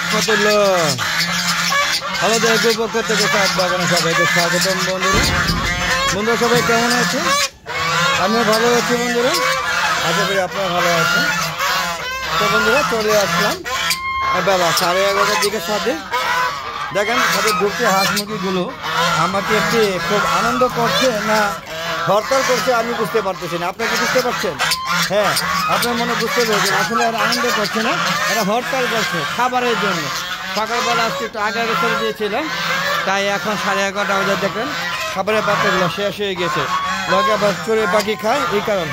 রহমতুল্লাহ। আমাদের পক্ষ থেকে ছাদ বাগানে সবাইকে স্বাগতম। বন্ধুরা সবাই কেমন আছে? আমিও ভালো আছি বন্ধুরা, আশা করি আপনারা ভালো আছেন। তো বন্ধুরা চলে আসলাম বেলা 11:30টার দিকে ছাদে। দেখেন ছাদে ঢুকতে হাঁস মুরগিগুলো আমাকে একটি খুব আনন্দ করছে না হরতাল করছে আমি বুঝতে পারতেছি না। আপনারা কি বুঝতে পারছেন? হ্যাঁ, আপনার মনে বুঝতে পেরেছেন। আসলে এরা আনন্দ করছে না, এরা হরতাল করছে খাবারের জন্য। সকালবেলা আজকে একটু আগে আগে ছেড়ে দিয়েছিলাম, তাই এখন 11:30 বাজে দেখেন খাবারের পাত্রগুলো শেষ হয়ে গেছে। লগে আবার চড়ে পাখি খায় এই কারণ।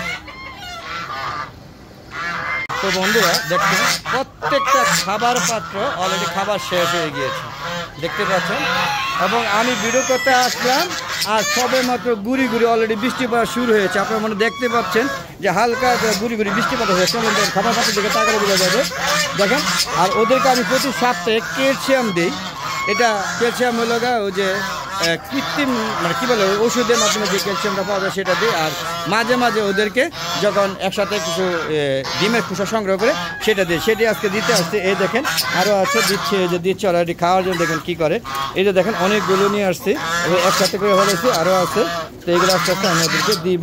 তো বন্ধুরা দেখছেন প্রত্যেকটা খাবার পাত্র অলরেডি খাবার শেষ হয়ে গিয়েছে, দেখতে পাচ্ছেন। এবং আমি ভিডিও করতে আসলাম আর সবে মাত্র গুড়ি গুড়ি অলরেডি বৃষ্টি পড়া শুরু হয়েছে। আপনারা মনে দেখতে পাচ্ছেন যে হালকা গুড়ি গুড়ি বৃষ্টিপাত হয়েছে। খাবার পাত্রের দিকে তাকালে বোঝা যাবে। দেখেন, আর ওদেরকে আমি প্রতি সপ্তাহে ক্যালসিয়াম দিই। এটা ক্যালসিয়াম হলো ওই যে কৃত্রিম মানে কী বলে ওষুধের মাধ্যমে যে ক্যালসিয়ামটা পাওয়া যায় সেটা দিই। আর মাঝে মাঝে ওদেরকে যখন একসাথে কিছু ডিমের খোসা সংগ্রহ করে সেটা দিই। সেটি আজকে দিতে আসছে। এই দেখেন আরও আছে, দিচ্ছে যে দিচ্ছে অলরেডি খাওয়ার জন্য। দেখেন কী করে, এই যে দেখেন অনেকগুলো নিয়ে আসছি, একসাথে করে হয়েছে আরও আছে। তো এইগুলো আস্তে আস্তে আমি ওদেরকে দিব।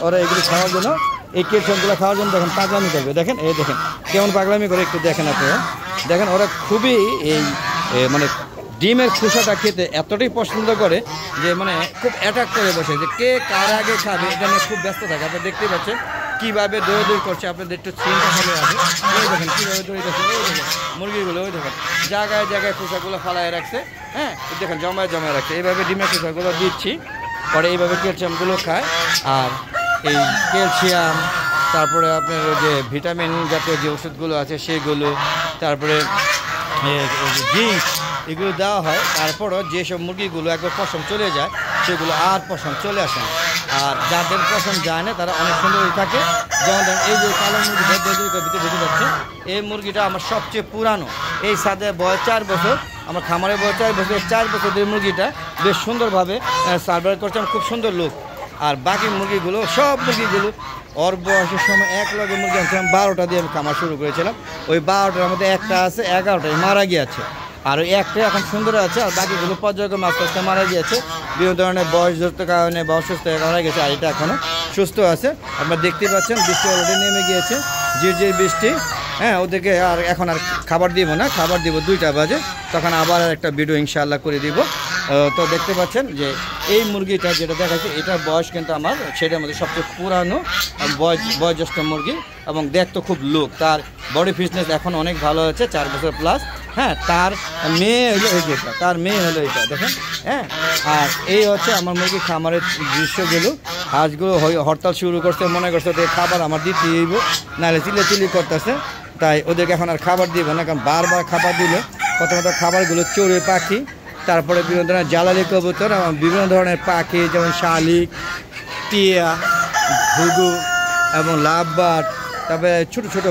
ওরা এগুলো খাওয়ার জন্য, এই ক্যালসিয়ামগুলো খাওয়ার জন্য দেখেন পাগলামি করবে। দেখেন এই দেখেন কেমন পাগলামি করে, একটু দেখেন আপনারা। দেখেন ওরা খুবই এই মানে ডিমের খোসাটা খেতে এতটাই পছন্দ করে যে মানে খুব অ্যাটাক করে বসে, যে কে কার আগে খাবে এটা নিয়ে খুব ব্যস্ত থাকে। আপনি দেখতে পাচ্ছেন কীভাবে দৌড়াদৌড়ি করছে, আপনাদের একটু চিন্তা ভালো আছে। ওই দেখেন কীভাবে দৌড়ে যাচ্ছে, ওই দেখেন মুরগিগুলো, ওই দেখেন জায়গায় জায়গায় খোসাগুলো ফালায় রাখছে। হ্যাঁ, দেখেন জমায় জমায় রাখছে। এইভাবে ডিমের খোসাগুলো দিচ্ছি, পরে এইভাবে ক্যালসিয়ামগুলো খায়। আর এই ক্যালসিয়াম, তারপরে আপনার যে ভিটামিন জাতীয় যে ওষুধগুলো আছে সেগুলো, তারপরে জিঙ্ক, এগুলো দেওয়া হয়। তারপরও যেসব মুরগিগুলো একবার পশম চলে যায় সেগুলো আর পশম চলে আসে না। আর যাদের পশম যায় না তারা অনেক সুন্দরই থাকে। যেমন ধরেন এই যে কালো মুরগিটা ভিতরে ঢুকে যাচ্ছে, এই মুরগিটা আমার সবচেয়ে পুরানো। এই ছাদে বয়স 4 বছর, আমার খামারে বয়স 4 বছর। 4 বছরের মুরগিটা বেশ সুন্দরভাবে সার্ভাইভ করছে, আমার খুব সুন্দর লোক। আর বাকি মুরগিগুলো সব মুরগিগুলো ওর বয়সের সময় এক লগে মুরগি আনছিলাম 12টা দিয়ে আমি খামার শুরু করেছিলাম। ওই 12টার মধ্যে একটা আছে 11টায় মারা গিয়েছে, আর ওই একটাই এখন সুন্দর আছে। আর বাকিগুলো পর্যায়ক্রমে আস্তে আস্তে মারা গিয়েছে, বিভিন্ন ধরনের বয়সজনিত কারণে বা অসুস্থ মারা গেছে। আর এটা এখনও সুস্থ আছে। আপনারা দেখতে পাচ্ছেন বৃষ্টি অলরেডি নেমে গিয়েছে, যে বৃষ্টি। হ্যাঁ, ওদেরকে আর এখন আর খাবার দিব না, খাবার দিব 2টা বাজে, তখন আবার একটা ভিডিও ইনশাআল্লাহ করে দিব। তো দেখতে পাচ্ছেন যে এই মুরগিটা যেটা দেখাচ্ছে এটার বয়স কিন্তু আমার সেটার মধ্যে সবচেয়ে পুরানো বয়োজ্যেষ্ঠ মুরগি, এবং দেখতে খুব লুক। তার বডি ফিটনেস এখন অনেক ভালো হয়েছে, 4 বছর প্লাস। হ্যাঁ, তার মেয়ে হলো এই যেটা, তার মেয়ে হলো এটা দেখেন। হ্যাঁ, আর এই হচ্ছে আমার মুরগি খামারের দৃশ্যগুলো। হাঁসগুলো হরতাল শুরু করছে, মনে করছে ওদের খাবার আমার দিতে দিব, নাহলে চিল্লি করতেছে। তাই ওদেরকে এখন আর খাবার দিব না, কারণ বারবার খাবার দিলে প্রথমত খাবারগুলো চড়ে পাখি, তারপরে বিভিন্ন ধরনের জ্বালালি কবুতর এবং বিভিন্ন ধরনের পাখি যেমন শালিক, টিয়া, ঘুঘু এবং লাভবার্ড, তারপরে ছোটো ছোটো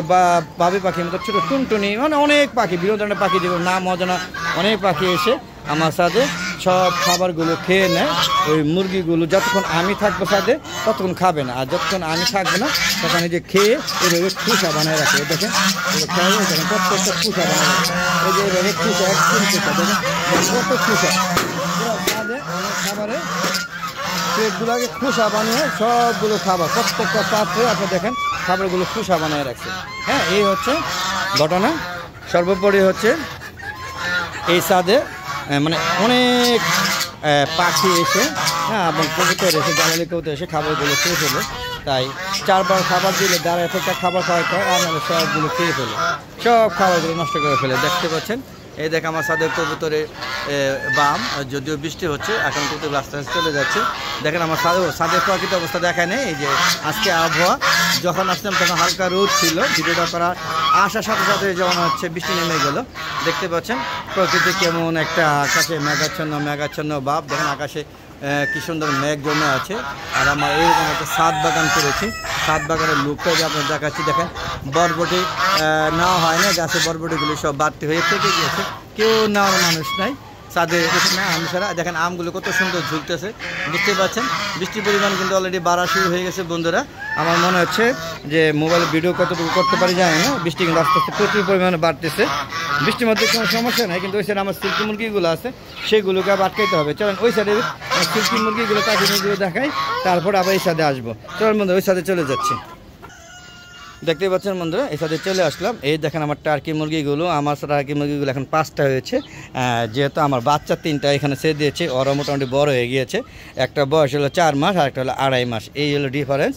বাবুই পাখির মতো ছোটো টুনটুনি, মানে অনেক পাখি, বিভিন্ন ধরনের পাখি যেগুলো নাম অজানা অনেক পাখি এসে আমার সাথে সব খাবারগুলো খেয়ে নেয়। ওই মুরগিগুলো যতক্ষণ আমি থাকবো সাথে ততক্ষণ খাবে না, আর যতক্ষণ আমি থাকবো না তখন এই যে খেয়ে এভাবে খুশা বানায় রাখে। দেখেন দেখেন প্রত্যেকটা খুশা বানায় রাখে, এই যে এভাবে খুশা, একদম খুশা। দেখেন কত খুশা খাবারে পেটগুলোকে খুশা বানিয়ে সবগুলো খাবার প্রত্যেকটা পাত্রে আপনি দেখেন খাবারগুলো খুশা বানিয়ে রাখছে। হ্যাঁ, এই হচ্ছে ঘটনা। সর্বোপরি হচ্ছে এই ছাদে মানে অনেক পাখি এসে, হ্যাঁ, এবং কবুতর এসে, জ্বালালি কবুতর এসে খাবারগুলো খেয়ে ফেলে। তাই 4 বার খাবার দিলে দ্বারা একটা খাবার খাওয়াতে হয়, আর নাহলে সবগুলো খেয়ে ফেলে, সব খাবারগুলো নষ্ট করে ফেলে। দেখতে পাচ্ছেন এই দেখে আমার ছাদের কবুতরে বাম, যদিও বৃষ্টি হচ্ছে এখন কবুতর আস্তে আস্তে চলে যাচ্ছে। দেখেন আমার ছাদের প্রকৃত অবস্থা দেখায় নেই। এই যে আজকে আবহাওয়া, যখন আসলাম তখন হালকা রোদ ছিল, ভিডিওটা করার আসার সাথে সাথে যেমন হচ্ছে বৃষ্টি নেমে গেল। দেখতে পাচ্ছেন প্রকৃতি কেমন একটা, আকাশে মেঘাচ্ছন্ন ভাব। দেখেন আকাশে কি সুন্দর মেঘ জমে আছে। আর আমার এইরকম একটা ছাদ বাগান করেছি, ছাদ বাগানের লুকটা যে আপনার দেখাচ্ছি। দেখেন বরবটি নেওয়া হয় না, গাছে বরবটিগুলি সব বাড়তি হয়ে থেকে গিয়েছে, কেউ নেওয়ার মানুষ নাই। ছাদে না আম ছাড়া দেখেন আমগুলো কত সুন্দর ঝুলতেছে, বুঝতে পারছেন। বৃষ্টির পরিমাণ কিন্তু অলরেডি বাড়া শুরু হয়ে গেছে বন্ধুরা। আমার মনে হচ্ছে যে মোবাইলে ভিডিও কতটুকু করতে পারি জানি না, বৃষ্টি কিন্তু আস্তে আস্তে প্রচুর পরিমাণে বাড়তেছে। বৃষ্টির মধ্যে কোনো সমস্যা নেই, কিন্তু ওই সাইডে আমার সিল্কি মুরগিগুলো আছে, সেগুলোকে আবার আটকাইতে হবে। চলেন ওই সাইডে সিল্কি মুরগিগুলো টাকি মুরগিগুলো দেখাই, তারপর আবার এই সাইডে আসবো। চলেন বন্ধু ওই সাইডে চলে যাচ্ছি। দেখতে পাচ্ছেন বন্ধুরা এই সাথে চলে আসলাম। এই দেখেন আমার টার্কি মুরগিগুলো, আমার টার্কি মুরগিগুলো এখন 5টা হয়েছে, যেহেতু আমার বাচ্চা 3টা এখানে ছেড়ে দিয়েছে, ওরা মোটামুটি বড় হয়ে গিয়েছে। একটা বয়স হলো 4 মাস আর একটা হলো 2.5 মাস, এই হলো ডিফারেন্স।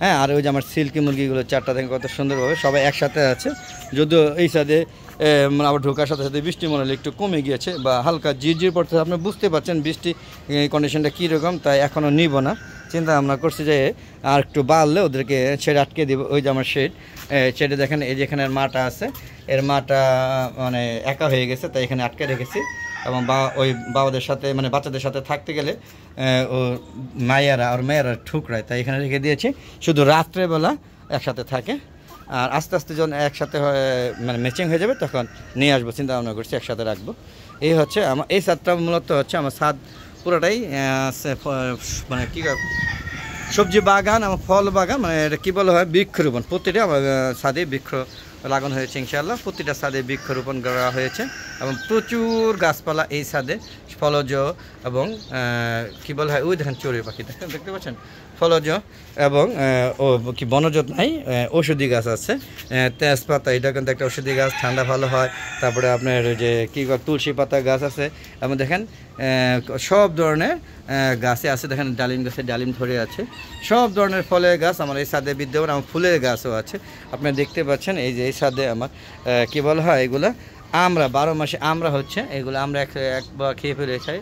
হ্যাঁ, আর ওই যে আমার সিল্কি মুরগিগুলো 4টা দেখেন কত সুন্দরভাবে সবাই একসাথে আছে। যদিও এই সাথে আবার ঢোকার সাথে সাথে বৃষ্টি মনে হলে একটু কমে গিয়েছে বা হালকা ঝিরঝির পড়তে, আপনি বুঝতে পারছেন বৃষ্টি কন্ডিশনটা কীরকম, তাই এখনও নিব না। চিন্তা ভাবনা করছি যে আর একটু বাড়লে ওদেরকে শেড আটকে দিব। ওই যে আমার শেডে দেখেন এই যে এখানে মাটা আছে, এর মাটা মানে একা হয়ে গেছে, তাই এখানে আটকে রেখেছি। এবং ওই বাবাদের সাথে মানে বাচ্চাদের সাথে থাকতে গেলে ও মেয়েরা ঠুকরায়, তাই এখানে রেখে দিয়েছি। শুধু রাত্রেবেলা একসাথে থাকে, আর আস্তে আস্তে যখন একসাথে মানে ম্যাচিং হয়ে যাবে তখন নিয়ে আসবো, চিন্তা ভাবনা করছি একসাথে রাখবো। এই হচ্ছে আমার এই ছাদটা মূলত হচ্ছে আমার ছাদ পুরোটাই মানে কী সবজি বাগান, আমার ফল বাগান, মানে এটা কী বলা হয় বৃক্ষরোপণ। প্রতিটা আমার ছাদে বৃক্ষ লাগানো হয়েছে ইনশাআল্লাহ, প্রতিটা ছাদে বৃক্ষরোপণ করা হয়েছে এবং প্রচুর গাছপালা এই ছাদে ফলজ এবং কী বলা হয় ওই দেখেন চড়ুই পাখি দেখতে পাচ্ছেন, ফলজ এবং কি বনজ নাই ঔষধি গাছ আছে। তেজপাতা এটা কিন্তু একটা ঔষধি গাছ, ঠান্ডা ভালো হয়। তারপরে আপনার ওই যে কী তুলসী পাতা গাছ আছে এবং দেখেন সব ধরনের গাছে আছে। দেখেন ডালিম গাছে ডালিম ধরে আছে, সব ধরনের ফলের গাছ আমার এই ছাদে বিদ্যমান। আমার ফুলের গাছও আছে, আপনারা দেখতে পাচ্ছেন। এই যে এই ছাদে আমার কী বলা হয় এগুলা আমরা 12 মাসে আমরা হচ্ছে এগুলো আমরা একবার খেয়ে ফেলেছি,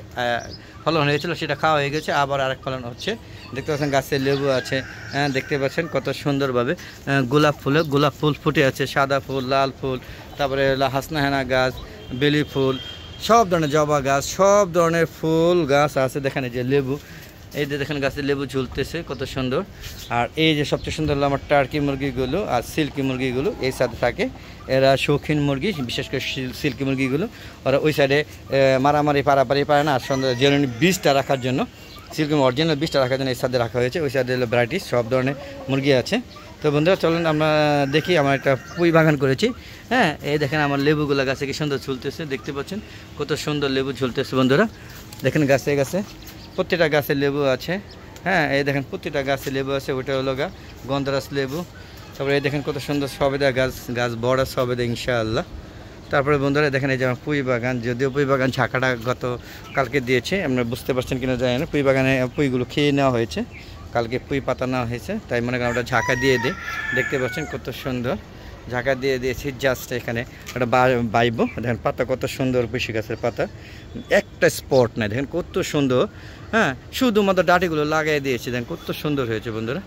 ফলন হয়েছিল সেটা খাওয়া হয়ে গেছে, আবার আরেক ফলন হচ্ছে। দেখতে পাচ্ছেন গাছে লেবু আছে, দেখতে পাচ্ছেন কত সুন্দরভাবে গোলাপ ফুল ফুটে আছে, সাদা ফুল, লাল ফুল, তারপরে হাসনাহেনা গাছ, বেলি ফুল, সব ধরনের জবা গাছ, সব ধরনের ফুল গাছ আছে। দেখেন এই যে লেবু, এই যে দেখেন গাছে লেবু ঝুলতেছে কত সুন্দর। আর এই যে সবচেয়ে সুন্দর হলো আমার টার্কি মুরগিগুলো আর সিল্কি মুরগিগুলো এই সাথে থাকে। এরা শৌখিন মুরগি, বিশেষ করে সিল্কি মুরগিগুলো। ওরা ওই সাইডে মারামারি পারাপারি পারে না, আর সুন্দর জেনুইন বীজটা রাখার জন্য, সিল্কি অরিজিনাল বীজটা রাখার জন্য এই সাথে রাখা হয়েছে। ওই সাইডে হলো ভ্যারাইটিস সব ধরনের মুরগি আছে। তো বন্ধুরা চলেন আমরা দেখি, আমার একটা পুঁই বাগান করেছি। হ্যাঁ, এই দেখেন আমার লেবুগুলো গাছে কি সুন্দর ঝুলতেছে, দেখতে পাচ্ছেন কত সুন্দর লেবু ঝুলতেছে বন্ধুরা। দেখেন গাছে গাছে প্রত্যেকটা গাছে লেবু আছে। হ্যাঁ, এই দেখেন প্রত্যেকটা গাছে লেবু আছে, ওটা হলো গন্ধরাজ লেবু। তারপরে এই দেখেন কত সুন্দর সবেদা গাছ বড় সবেদা ইনশাআল্লাহ। তারপরে বন্ধুরা দেখেন এই যে আমার পুঁই বাগান, যদিও পুঁই বাগান ঝাঁকাটা কালকে দিয়েছে, আপনারা বুঝতে পারছেন কিনা জানি না। পুঁই বাগানে পুঁইগুলো খেয়ে নেওয়া হয়েছে, কালকে পুঁই পাতা নেওয়া হয়েছে, তাই মনে করেন ওটা ঝাঁকা দিয়ে দিই। দেখতে পাচ্ছেন কত সুন্দর ঝাঁকা দিয়ে দিয়েছি, জাস্ট এখানে একটা বাইব। দেখেন পাতা কত সুন্দর, পুঁই গাছের পাতা একটা স্পট নাই, দেখেন কত সুন্দর। হ্যাঁ, শুধুমাত্র ডাটিগুলো লাগিয়ে দিয়েছি, দেখেন কত সুন্দর হয়েছে বন্ধুরা।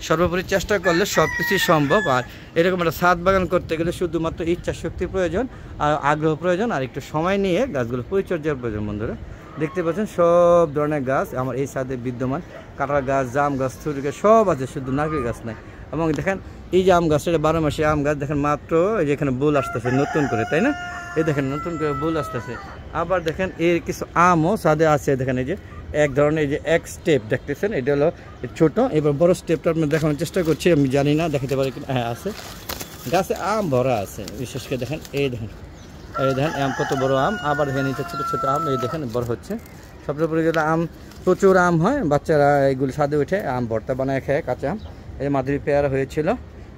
সর্বোপরি চেষ্টা করলে সব কিছুই সম্ভব। আর এরকম একটা ছাদ বাগান করতে গেলে শুধুমাত্র ইচ্ছা শক্তি প্রয়োজন, আর আগ্রহ প্রয়োজন, আর একটু সময় নিয়ে গাছগুলো পরিচর্যার প্রয়োজন বন্ধুরা। দেখতে পাচ্ছেন সব ধরনের গাছ আমার এই ছাদে বিদ্যমান, কাঁঠাল গাছ, জাম গাছ, ছুরি গাছ সব আছে, শুধু নারকেল গাছ নাই। এবং দেখেন এই যে আম গাছ, এটা 12 মাসে আম গাছ, দেখেন মাত্র এই যে এখানে বুল আসতেছে নতুন করে, তাই না? এই দেখেন নতুন করে বুল আসতেছে। আবার দেখেন এর কিছু আমও ছাদে আছে, দেখেন এই যে এক ধরনের এই যে এক স্টেপ দেখতেছেন, এটা হলো ছোটো। এবার বড় স্টেপটা আপনি দেখানোর চেষ্টা করছি, আমি জানি না দেখাতে পারি কিনা। হ্যাঁ আছে, গাছে আম ভরা আছে, বিশেষ করে দেখেন এই দেখেন আম কত বড় আম। আবার দেখেন নিচে ছোটো ছোটো আম, এই দেখেন বড় হচ্ছে। সবচেয়ে পরে গেলে আম প্রচুর আম হয়, বাচ্চারা এইগুলো ছাদে উঠে আম ভর্তা বানায় খায়, কাঁচা আম। এই মাধুরী পেয়ারা হয়েছিল,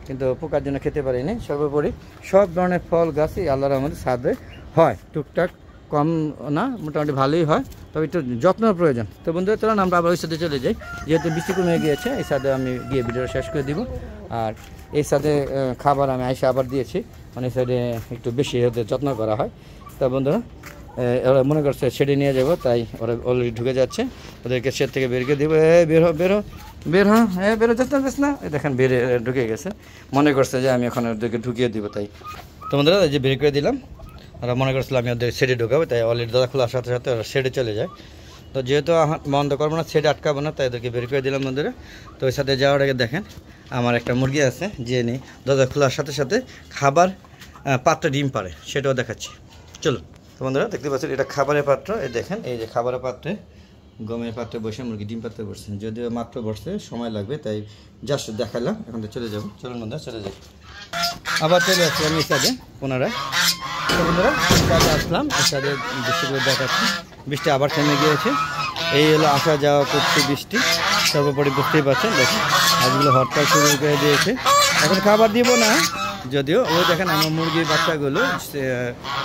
কিন্তু পোকার জন্য খেতে পারিনি। সর্বোপরি সব ধরনের ফল গাছই আল্লাহর রহমতে ছাদে হয়, টুকটাক কম না, মোটামুটি ভালোই হয়, তবে একটু যত্নের প্রয়োজন। তো বন্ধুরা চলুন আমরা আবার ওই সাথে চলে যাই, যেহেতু বৃষ্টি কমে গিয়েছে। এই সাথে আমি গিয়ে ভিডিওটা শেষ করে দিব। আর এই সাথে খাবার আমি আইসা আবার দিয়েছি, মানে এই সাইডে একটু বেশি ওদের যত্ন করা হয়। তা বন্ধুরা ওরা মনে করছে শেডে নিয়ে যাবো, তাই ওরা অলরেডি ঢুকে যাচ্ছে, ওদেরকে শেড থেকে বের করে দিব। বেরো যাচ্ছে না, দেখেন বেরে ঢুকে গেছে, মনে করছে যে আমি এখন ওদেরকে ঢুকিয়ে দিব। তাই তো বন্ধুরা এই যে বের করে দিলাম, ওরা মনে করছিল আমি ওদের শেডে ঢুকাবো, তাই অলরেডি দরজা খোলার সাথে সাথে ওরা শেডে চলে যায়। তো যেহেতু বন্ধ করবো না, শেডে আটকাবো না, তাই ওদেরকে বের করে দিলাম বন্ধুরা। তো ওই সাথে যাওয়ার আগে দেখেন আমার একটা মুরগি আছে, যে নিয়ে দরজা খোলার সাথে সাথে খাবার পাত্রে ডিম পারে, সেটাও দেখাচ্ছি, চলো। তো বন্ধুরা দেখতে পাচ্ছেন এটা খাবারের পাত্র, এই দেখেন এই যে খাবারের পাত্রে গমের পাত্রে বসে মুরগি ডিম পাত্রে বসছে, যদিও মাত্র বসছে সময় লাগবে, তাই জাস্ট দেখালাম। এখন তো চলে যাবো, চলুন বন্ধুরা চলে যাই। আবার চলে আসছি আমি সাইডে পুনরায়। তো বন্ধুরা সাইডে আসলাম, সাইডে বৃষ্টিগুলো দেখাচ্ছি, বৃষ্টি আবার থেমে গিয়েছে। এই হলো আসা যাওয়া করছে বৃষ্টি, সর্বোপরি বুঝতেই পারছেন। দেখেন আজগুলো হরতাল শুরু করে দিয়েছে। এখন খাবার দিব না, যদিও ওই দেখেন আমার মুরগির বাচ্চাগুলো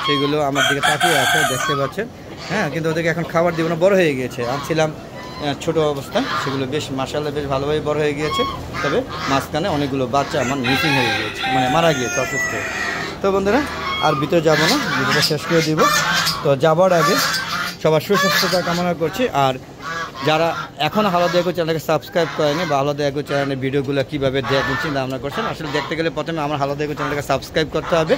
সেগুলো আমার দিকে তাকিয়ে আছে, দেখতে পাচ্ছেন। হ্যাঁ, কিন্তু ওদেরকে এখন খাবার দিব না, বড় হয়ে গিয়েছে। আনছিলাম ছোটো অবস্থায়, সেগুলো বেশ মাশাআল্লাহ বেশ ভালোভাবে বড় হয়ে গিয়েছে। তবে মাঝখানে অনেকগুলো বাচ্চা আমার মিসিং হয়ে গিয়েছে, মানে মারা গিয়েছে অসুস্থ। তো বন্ধুরা আর ভিতরে যাব না, ভিতরে শেষ করে দিব। তো যাবার আগে সবার সুস্বাস্থ্যতা কামনা করছি। আর যারা এখন হালাদা এগো চ্যানেলকে সাবস্ক্রাইব করেনি বা হালাদা এগো চ্যানেলের ভিডিওগুলো কীভাবে দেখেন চিন্তা ভাবনা করছেন, আসলে দেখতে গেলে প্রথমে আমার হালাদা এগো চ্যানেলকে সাবস্ক্রাইব করতে হবে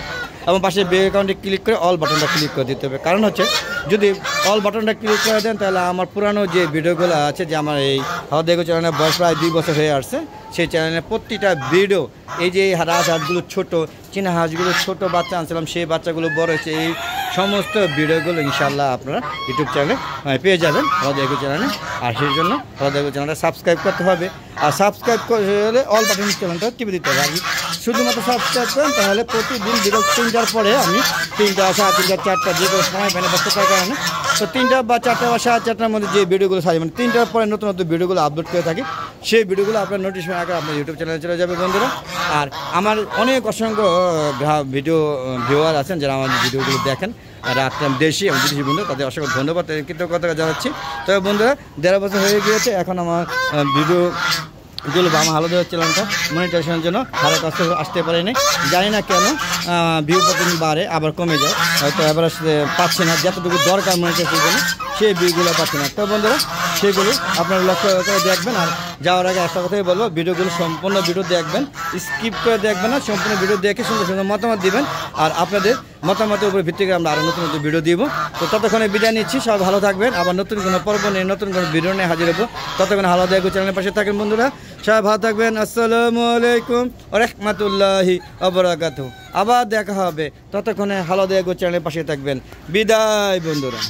এবং পাশে বেল আইকনটি ক্লিক করে অল বাটনটা ক্লিক করে দিতে হবে। কারণ হচ্ছে যদি অল বাটনটা ক্লিক করে দেন তাহলে আমার পুরানো যে ভিডিওগুলো আছে, যে আমার এই হালাদা এগো চ্যানেলের বয়স প্রায় 2 বছর হয়ে আসছে, সেই চ্যানেলের প্রতিটা ভিডিও, এই যে রাজহাঁসগুলো ছোটো, চীনা হাঁসগুলো ছোটো বাচ্চা আনছিলাম, সেই বাচ্চাগুলো বড় হয়েছে, এই সমস্ত ভিডিওগুলো ইনশাআল্লাহ আপনারা ইউটিউব চ্যানেলে পেয়ে যাবেন হালাদা এগো চ্যানেলে। আর সেই জন্য হালাদা এগো চ্যানেলটা সাবস্ক্রাইব করতে হবে। আর সাবস্ক্রাইব করে অল বাটন চ্যানেলটা টিপে দিতে হবে। আর শুধুমাত্র সাবস্ক্রাইব করেন তাহলে প্রতিদিন ভিডিও 3টার পরে আমি 3টা 3:30 4টা যে কোনো সময় মানে ব্যস্ত থাকার কারণে, তো 3টা বা 4টা বা 4:30টার মধ্যে যে ভিডিওগুলো সারি, মানে 3টার পরে নতুন নতুন ভিডিওগুলো আপলোড করে থাকি, সেই ভিডিওগুলো আপনার নোটিফিকেশন আগে আপনার ইউটিউব চ্যানেলে চলে যাবে বন্ধুরা। আর আমার অনেক অসংখ্য ভিডিও ভিউয়ার আছেন যারা আমার ভিডিওগুলো দেখেন, আর আপনার দেশি এবং বিদেশি বন্ধু, তাদের অসংখ্য ধন্যবাদ, কৃতজ্ঞতা জানাচ্ছি। তবে বন্ধুরা 1.5 বছর হয়ে গিয়েছে, এখন আমার ভিডিওগুলো বা আমার হালাদা চ্যানেলটা মনিটাইজেশনের জন্য ভালো কাছে আসতে পারেনি, জানি না কেন। ভিউ প্রতিদিন বাড়ে আবার কমে যায়, হয়তো এবার পাচ্ছি না যতটুকু দরকার মনিটাইজেশনের জন্য, সেই ভিউগুলো পাচ্ছি না। তো বন্ধুরা সেগুলো আপনারা লক্ষ্য করে দেখবেন। আর যাওয়ার আগে একটা কথাই বলবো, ভিডিওগুলো সম্পূর্ণ ভিডিও দেখবেন, স্কিপ করে দেখবেন না, সম্পূর্ণ ভিডিও দেখে সুন্দর সুন্দর মতামত দিবেন। আর আপনাদের মতামতের উপর ভিত্তি করে আমরা আরও নতুন নতুন ভিডিও দিব। তো ততক্ষণে বিদায় নিচ্ছি, সবাই ভালো থাকবেন। আবার নতুন কোনো পর্ব নিয়ে নতুন কোনো ভিডিও নিয়ে হাজির হবো। ততক্ষণে হালাদা এগো চ্যানেলের পাশে থাকেন বন্ধুরা, সবাই ভালো থাকবেন। আসসালামু আলাইকুম ওয়া রাহমাতুল্লাহি ওয়া বারাকাতুহু। আবার দেখা হবে, ততক্ষণে হালাদা এগো চ্যানেলের পাশে থাকবেন। বিদায় বন্ধুরা।